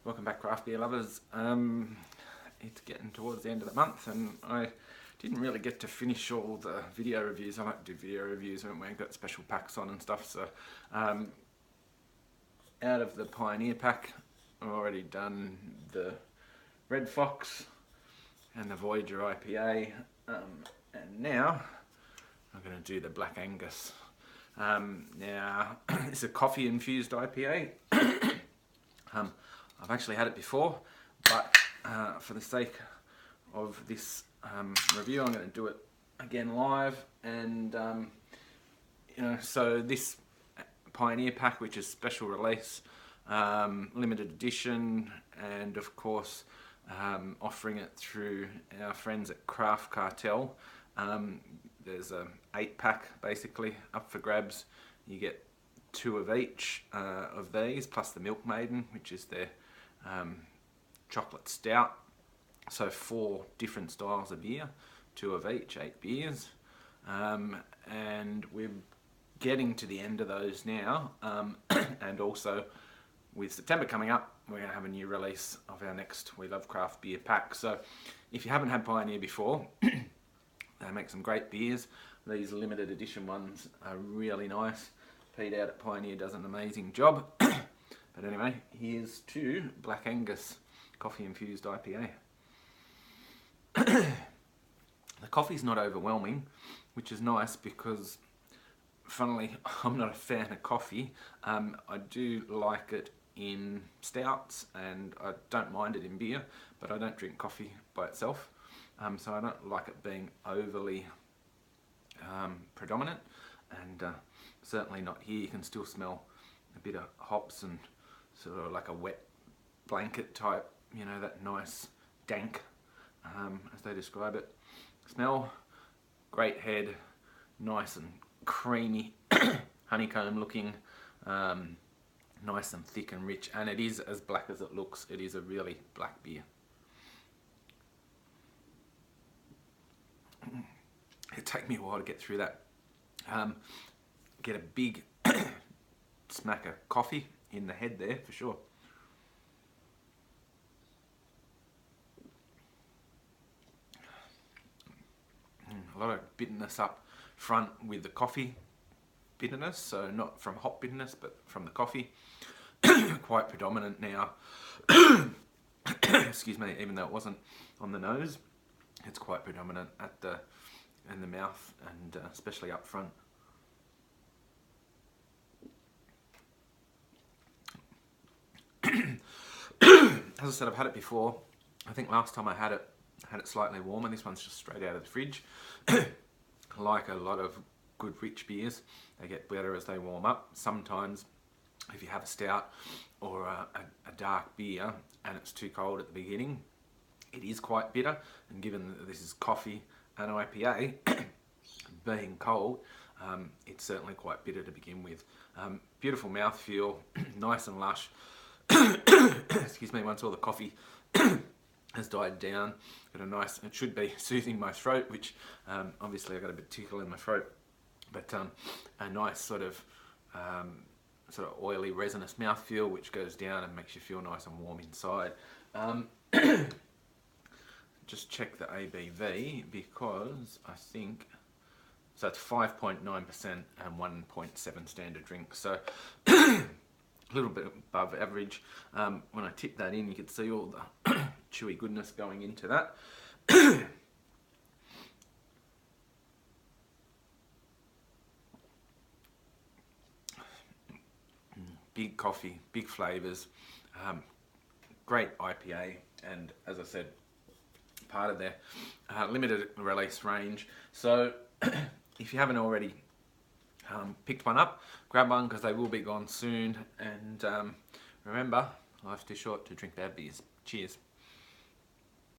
Welcome back, craft beer lovers. It's getting towards the end of the month and I didn't really get to finish all the video reviews. I like to do video reviews when we've got special packs on and stuff. So out of the Pioneer pack, I've already done the Red Fox and the Voyager IPA, and now I'm going to do the Black Angus. Now it's a coffee infused IPA. I've actually had it before, but for the sake of this review, I'm going to do it again live. And so this Pioneer pack, which is special release, limited edition, and of course offering it through our friends at Craft Cartel. There's a 8-pack basically up for grabs. You get 2 of each of these, plus the Milk Maiden, which is their chocolate stout. So 4 different styles of beer, 2 of each, 8 beers. And we're getting to the end of those now. And also with September coming up, we're going to have a new release of our next We Love Craft beer pack. So if you haven't had Pioneer before, they make some great beers. These limited edition ones are really nice. Pete out at Pioneer does an amazing job. But anyway, here's to Black Angus coffee infused IPA. The coffee's not overwhelming, which is nice because, funnily, I'm not a fan of coffee. I do like it in stouts and I don't mind it in beer, but I don't drink coffee by itself. So I don't like it being overly predominant, and certainly not here. You can still smell a bit of hops and sort of like a wet blanket type, you know, that nice dank, as they describe it. Smell, great head, nice and creamy, honeycomb looking, nice and thick and rich, and it is as black as it looks. It is a really black beer. It'll take me a while to get through that. Get a big smack of coffee in the head there for sure. A lot of bitterness up front with the coffee bitterness, so not from hop bitterness but from the coffee. Quite predominant now. Excuse me, even though it wasn't on the nose, it's quite predominant in the mouth, and especially up front. As I said, I've had it before. I think last time I had it slightly warmer. This one's just straight out of the fridge. Like a lot of good rich beers, they get better as they warm up. Sometimes if you have a stout or a dark beer and it's too cold at the beginning, it is quite bitter, and given that this is coffee and IPA, being cold, it's certainly quite bitter to begin with. Beautiful mouthfeel, nice and lush. Excuse me, once all the coffee has died down, got a nice, it should be soothing my throat, which obviously I got a bit tickle in my throat, but a nice sort of oily resinous mouthfeel which goes down and makes you feel nice and warm inside. Just check the ABV because I think, so it's 5.9% and 1.7 standard drink, so a little bit above average. When I tip that in, you can see all the chewy goodness going into that. Big coffee, big flavours, great IPA, and as I said, part of their limited release range. So if you haven't already picked one up, grab one because they will be gone soon. And remember, life's too short to drink bad beers. Cheers.